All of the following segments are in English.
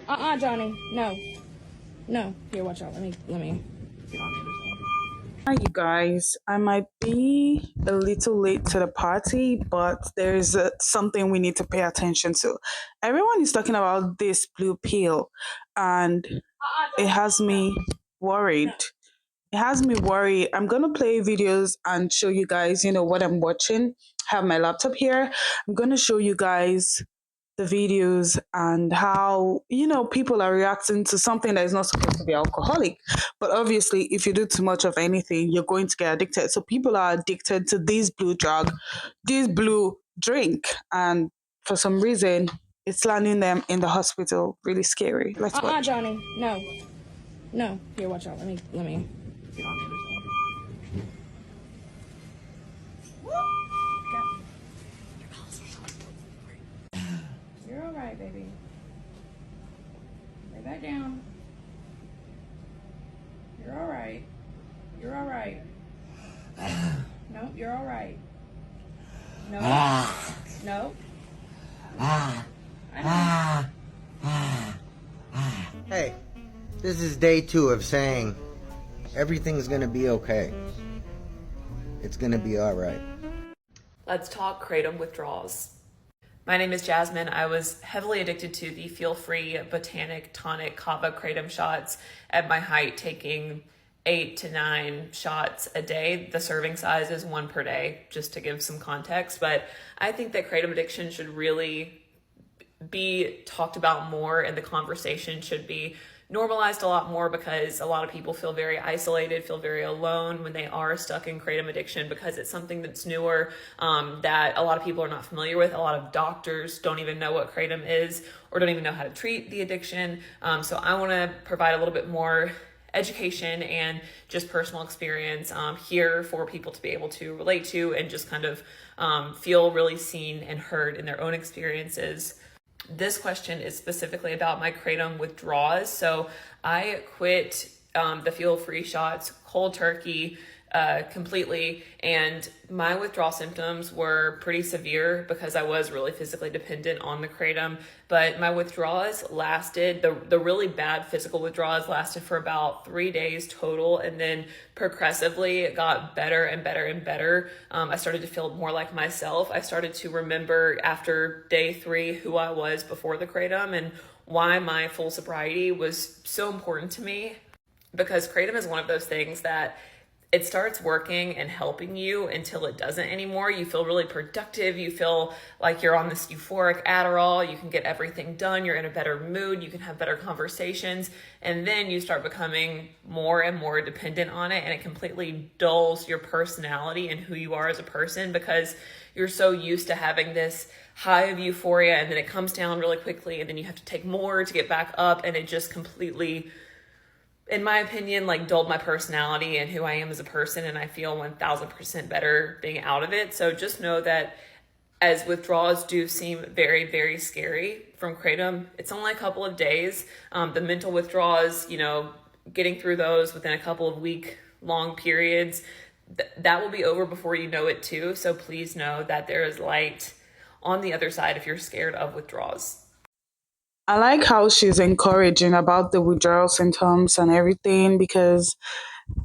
Johnny. No. No. Here, watch out. Let me get on this thing. Hi, you guys. I might be a little late to the party, but there's something we need to pay attention to. Everyone is talking about this blue pill, and it has me worried. It has me worried. I'm gonna play videos and show you guys, what I'm watching. I have my laptop here. I'm gonna show you guys the videos and how people are reacting to something that is not supposed to be alcoholic, but obviously if you do too much of anything you're going to get addicted. So people are addicted to this blue drug, this blue drink, and for some reason it's landing them in the hospital. Really scary. Let's watch. Johnny. No. No. Here, watch out. Let me get on this thing. You're all right, baby. Lay back down. You're all right. You're all right. No, you're all right. No. No. I know. Hey, this is day 2 of saying everything's gonna be okay. It's gonna be alright. Let's talk kratom withdrawals. My name is Jasmine. I was heavily addicted to the feel-free botanic tonic kava kratom shots at my height, taking 8 to 9 shots a day. The serving size is 1 per day, just to give some context. But I think that kratom addiction should really be talked about more, and the conversation should be normalized a lot more, because a lot of people feel very isolated, feel very alone when they are stuck in kratom addiction, because it's something that's newer, that a lot of people are not familiar with. A lot of doctors don't even know what kratom is, or don't even know how to treat the addiction. So I want to provide a little bit more education and just personal experience here for people to be able to relate to, and just kind of feel really seen and heard in their own experiences. This question is specifically about my kratom withdrawals. So I quit the feel-free shots cold turkey completely, and my withdrawal symptoms were pretty severe because I was really physically dependent on the kratom. But my withdrawals lasted, the really bad physical withdrawals lasted for about 3 days total, and then progressively it got better and better and better. I started to feel more like myself. I started to remember after day 3 who I was before the kratom and why my full sobriety was so important to me, because kratom is one of those things that it starts working and helping you until it doesn't anymore. You feel really productive. You feel like you're on this euphoric Adderall. You can get everything done. You're in a better mood. You can have better conversations. And then you start becoming more and more dependent on it. And it completely dulls your personality and who you are as a person, because you're so used to having this high of euphoria, and then it comes down really quickly. And then you have to take more to get back up. And it just completely, in my opinion, like dulled my personality and who I am as a person, and I feel 1000% better being out of it. So just know that as withdrawals do seem very, very scary from kratom, it's only a couple of days. The mental withdrawals, getting through those within a couple of week-long periods, that will be over before you know it too. So please know that there is light on the other side if you're scared of withdrawals. I like how she's encouraging about the withdrawal symptoms and everything, because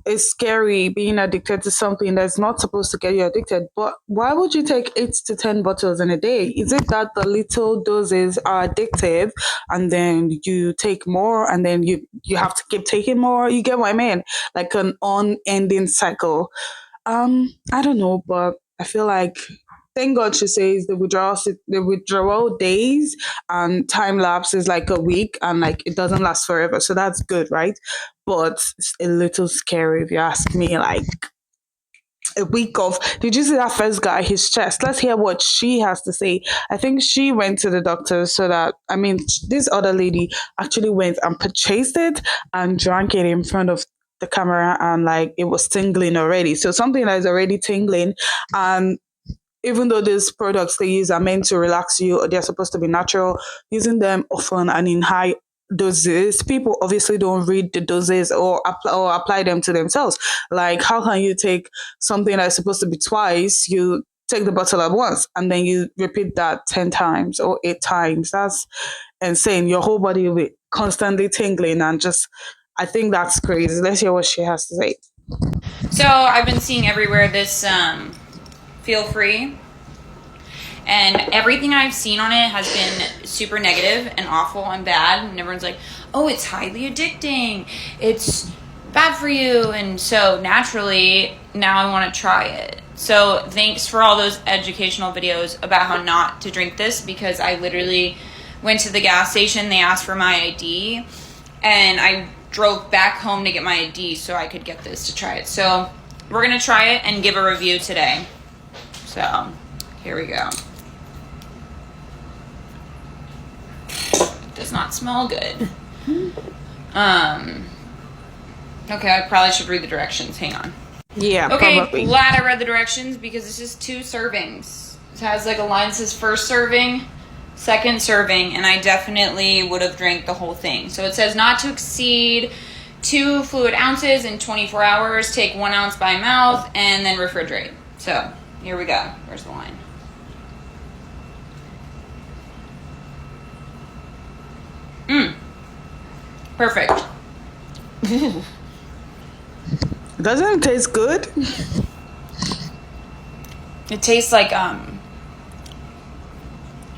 it's scary being addicted to something that's not supposed to get you addicted. But why would you take 8 to 10 bottles in a day? Is it that the little doses are addictive and then you take more and then you have to keep taking more? You get what I mean? Like an unending cycle. I don't know, but I feel like, thank God she says the withdrawal days and time lapse is like a week, and like it doesn't last forever. So that's good, right? But it's a little scary if you ask me. Like a week of, did you see that first guy, his chest? Let's hear what she has to say. I think she went to the doctor, so that, I mean, this other lady actually went and purchased it and drank it in front of the camera, and like it was tingling already. So something that is already tingling, and even though these products they use are meant to relax you, or they're supposed to be natural, using them often and in high doses, people obviously don't read the doses or apply them to themselves. Like, how can you take something that's supposed to be twice, you take the bottle at once, and then you repeat that 10 times or 8 times? That's insane. Your whole body will be constantly tingling and just, I think that's crazy. Let's hear what she has to say. So I've been seeing everywhere this feel free, and everything I've seen on it has been super negative and awful and bad, and everyone's like, oh, it's highly addicting, it's bad for you, and so naturally now I want to try it. So thanks for all those educational videos about how not to drink this, because I literally went to the gas station, they asked for my ID, and I drove back home to get my ID so I could get this to try it. So we're gonna try it and give a review today. So here we go. Does not smell good. Okay, I probably should read the directions. Hang on. Yeah, Okay, probably. glad I read the directions because this is 2 servings. It has like a line that says first serving, second serving, and I definitely would have drank the whole thing. So it says not to exceed 2 fluid ounces in 24 hours. Take 1 ounce by mouth and then refrigerate. So here we go. Where's the line? Perfect. Doesn't it taste good? It tastes like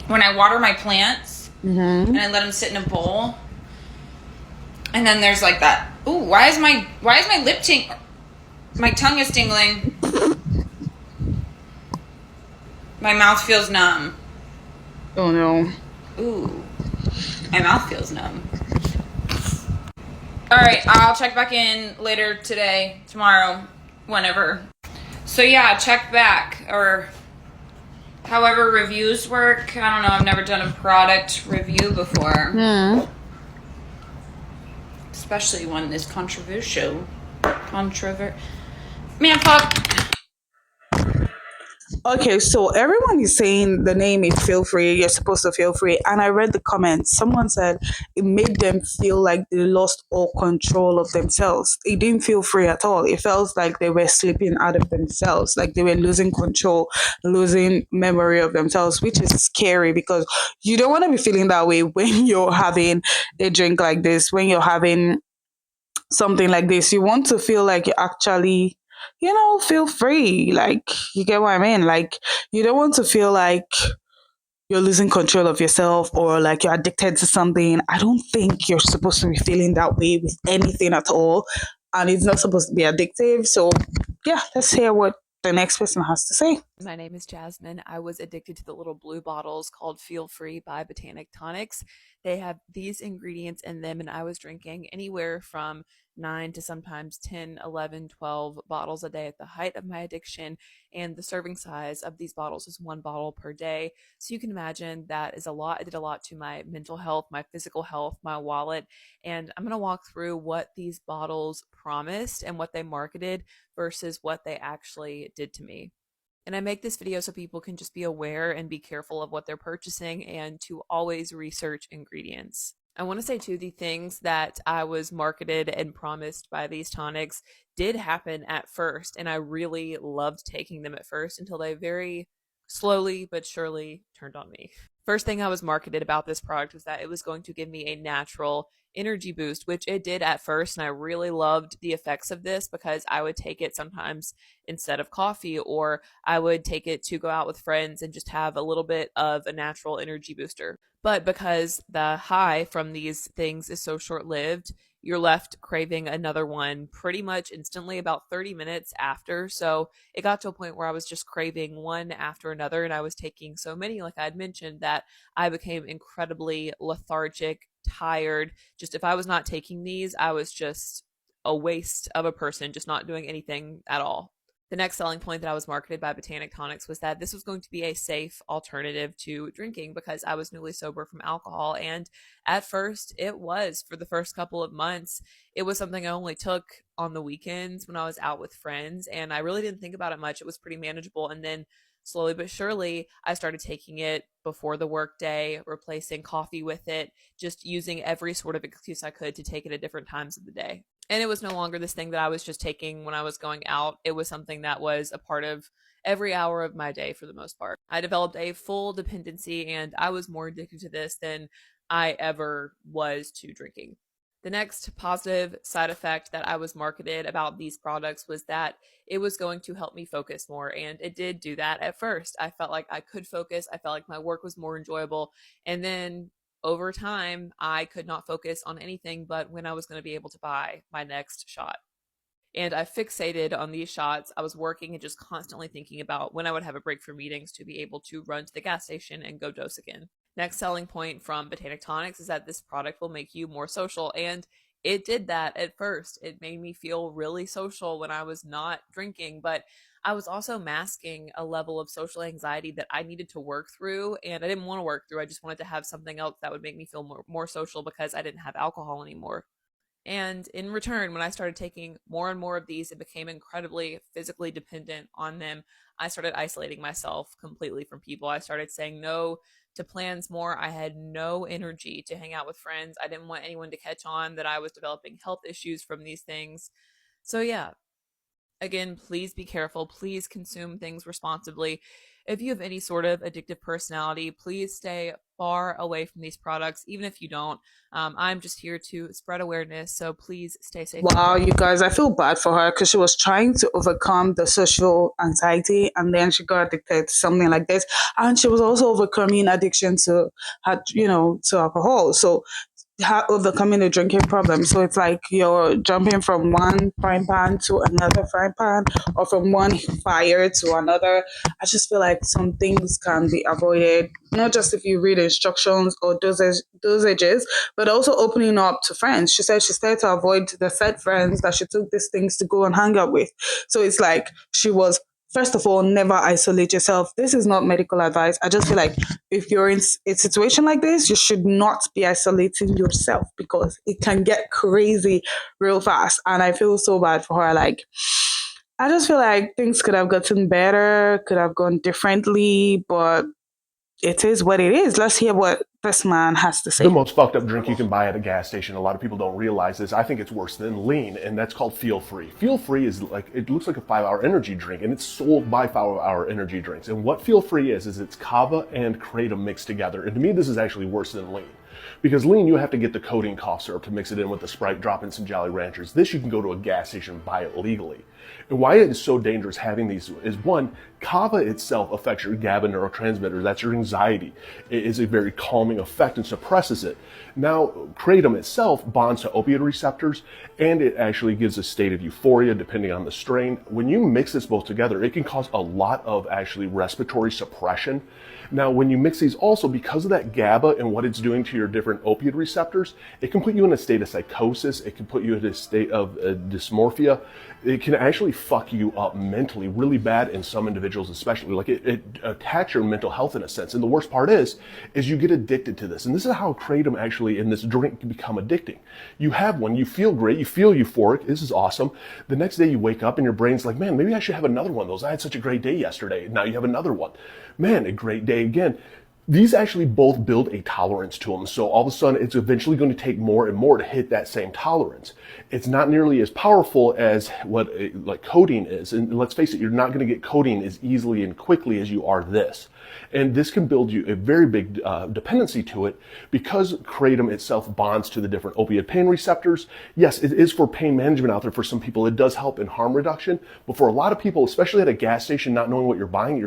when I water my plants and I let them sit in a bowl, and then there's like that. Ooh, why is my lip my tongue is tingling. My mouth feels numb. Oh no. Ooh, my mouth feels numb. All right, I'll check back in later today, tomorrow, whenever. So yeah, check back, or however reviews work. I don't know, I've never done a product review before. Especially one this controversial. Man, fuck. Okay, so everyone is saying the name is feel free, you're supposed to feel free. And I read the comments. Someone said it made them feel like they lost all control of themselves. It didn't feel free at all. It felt like they were slipping out of themselves, like they were losing control, losing memory of themselves, which is scary because you don't want to be feeling that way when you're having a drink like this, when you're having something like this. You want to feel like you actually, feel free. Like, you get what I mean? Like, you don't want to feel like you're losing control of yourself or like you're addicted to something. I don't think you're supposed to be feeling that way with anything at all. And it's not supposed to be addictive. So, yeah, let's hear what the next person has to say. My name is Jasmine. I was addicted to the little blue bottles called Feel Free by Botanic Tonics. They have these ingredients in them, and I was drinking anywhere from 9 to sometimes 10, 11, 12 bottles a day at the height of my addiction. And the serving size of these bottles is 1 bottle per day. So you can imagine that is a lot. It did a lot to my mental health, my physical health, my wallet. And I'm going to walk through what these bottles promised and what they marketed versus what they actually did to me. And I make this video so people can just be aware and be careful of what they're purchasing and to always research ingredients. I want to say too, the things that I was marketed and promised by these tonics did happen at first, and I really loved taking them at first until they very slowly but surely turned on me. First thing I was marketed about this product was that it was going to give me a natural energy boost, which it did at first. And I really loved the effects of this because I would take it sometimes instead of coffee, or I would take it to go out with friends and just have a little bit of a natural energy booster. But because the high from these things is so short lived, you're left craving another one pretty much instantly about 30 minutes after. So it got to a point where I was just craving one after another, and I was taking so many, like I had mentioned, that I became incredibly lethargic, tired. Just if I was not taking these, I was just a waste of a person, just not doing anything at all. The next selling point that I was marketed by Botanic Tonics was that this was going to be a safe alternative to drinking because I was newly sober from alcohol. And at first, it was for the first couple of months. It was something I only took on the weekends when I was out with friends, and I really didn't think about it much. It was pretty manageable. And then slowly but surely, I started taking it before the workday, replacing coffee with it, just using every sort of excuse I could to take it at different times of the day. And it was no longer this thing that I was just taking when I was going out. It was something that was a part of every hour of my day for the most part. I developed a full dependency, and I was more addicted to this than I ever was to drinking. The next positive side effect that I was marketed about these products was that it was going to help me focus more. And it did do that at first. I felt like I could focus. I felt like my work was more enjoyable. And then over time, I could not focus on anything but when I was going to be able to buy my next shot. And I fixated on these shots. I was working and just constantly thinking about when I would have a break for meetings to be able to run to the gas station and go dose again. Next selling point from Botanic Tonics is that this product will make you more social. And it did that at first. It made me feel really social when I was not drinking, but I was also masking a level of social anxiety that I needed to work through. And I didn't want to work through. I just wanted to have something else that would make me feel more social because I didn't have alcohol anymore. And in return, when I started taking more and more of these and became incredibly physically dependent on them, I started isolating myself completely from people. I started saying no to plans more. I had no energy to hang out with friends. I didn't want anyone to catch on that I was developing health issues from these things. So, yeah, again, please be careful. Please consume things responsibly. If you have any sort of addictive personality, please stay far away from these products, even if you don't. I'm just here to spread awareness, so please stay safe. Wow, you guys, I feel bad for her because she was trying to overcome the social anxiety and then she got addicted to something like this. And she was also overcoming addiction to, to alcohol. So overcoming the drinking problem. So it's like you're jumping from one frying pan to another frying pan or from one fire to another. I just feel like some things can be avoided, not just if you read instructions or dosages, but also opening up to friends. She said she started to avoid the said friends that she took these things to go and hang out with. So it's like she was, first of all, never isolate yourself. This is not medical advice. I just feel like if you're in a situation like this, you should not be isolating yourself because it can get crazy real fast. And I feel so bad for her. Like, I just feel like things could have gotten better, could have gone differently, but it is what it is. Let's hear what this man has to say. The most fucked up drink you can buy at a gas station. A lot of people don't realize this. I think it's worse than lean, and that's called Feel Free. Feel Free is like, it looks like a 5-hour energy drink, and it's sold by 5-hour energy drinks. And what Feel Free is it's kava and kratom mixed together. And to me, this is actually worse than lean. Because lean, you have to get the codeine cough syrup to mix it in with the Sprite, drop in some Jolly Ranchers. This, you can go to a gas station and buy it legally. And why it is so dangerous having these is, one, kava itself affects your GABA neurotransmitter. That's your anxiety. It is a very calming effect and suppresses it. Now, kratom itself bonds to opioid receptors, and it actually gives a state of euphoria depending on the strain. When you mix this both together, it can cause a lot of actually respiratory suppression. Now, when you mix these also, because of that GABA and what it's doing to your different opioid receptors, it can put you in a state of psychosis. It can put you in a state of dysmorphia. It can actually fuck you up mentally really bad in some individuals, especially. Like it attacks your mental health in a sense. And the worst part is you get addicted to this. And this is how kratom actually in this drink can become addicting. You have one, you feel great, you feel euphoric, this is awesome. The next day you wake up and your brain's like, man, maybe I should have another one of those. I had such a great day yesterday. Now you have another one. Man, a great day again. These actually both build a tolerance to them. So all of a sudden, it's eventually going to take more and more to hit that same tolerance. It's not nearly as powerful as what like codeine is. And let's face it, you're not going to get codeine as easily and quickly as you are this. And this can build you a very big dependency to it because kratom itself bonds to the different opiate pain receptors. Yes, it is for pain management out there. For some people, it does help in harm reduction. But for a lot of people, especially at a gas station, not knowing what you're buying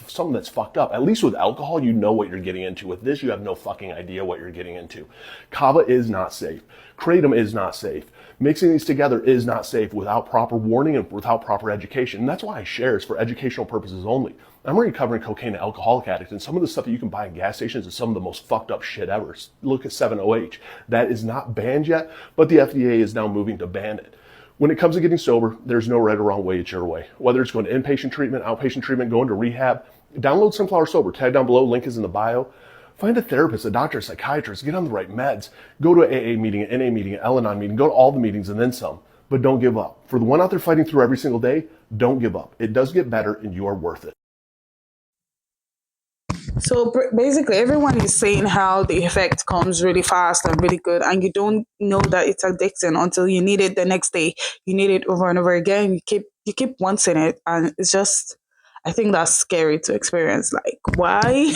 something that's fucked up. At least with alcohol, you know what you're getting into. With this, you have no fucking idea what you're getting into. Kava is not safe. Kratom is not safe. Mixing these together is not safe without proper warning and without proper education. And that's why I share is for educational purposes only. I'm already covering cocaine and alcoholic addicts, and some of the stuff that you can buy in gas stations is some of the most fucked up shit ever. Look at 7-OH. That is not banned yet, but the FDA is now moving to ban it. When it comes to getting sober, there's no right or wrong way, it's your way. Whether it's going to inpatient treatment, outpatient treatment, going to rehab, download Sunflower Sober. Tag down below, link is in the bio. Find a therapist, a doctor, a psychiatrist, get on the right meds. Go to an AA meeting, an NA meeting, an Al-Anon meeting, go to all the meetings and then some. But don't give up. For the one out there fighting through every single day, don't give up. It does get better and you are worth it. So basically, everyone is saying how the effect comes really fast and really good, and you don't know that it's addicting until you need it the next day. You need it over and over again. You keep wanting it, and it's just, I think that's scary to experience. Like, why?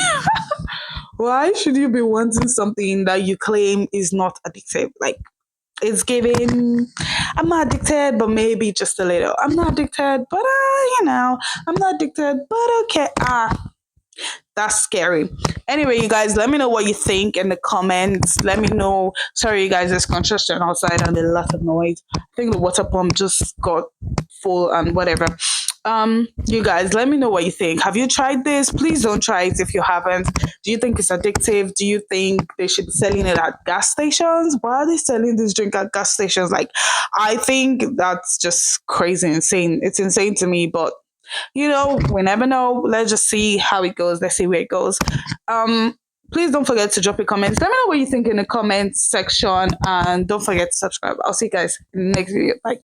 Why should you be wanting something that you claim is not addictive? Like, it's giving, I'm not addicted, but maybe just a little. I'm not addicted, but I'm not addicted, but okay. That's scary. Anyway, you guys, let me know what you think in the comments. Let me know. Sorry, you guys, there's construction outside and a lot of noise. I think the water pump just got full and whatever. You guys, let me know what you think. Have you tried this? Please don't try it if you haven't. Do you think it's addictive? Do you think they should be selling it at gas stations? Why are they selling this drink at gas stations? Like, I think that's just crazy, insane. It's insane to me, but we never know. Let's just see how it goes. Let's see where it goes. Please don't forget to drop your comments. Let me know what you think in the comments section, and don't forget to subscribe. I'll see you guys in the next video. Bye.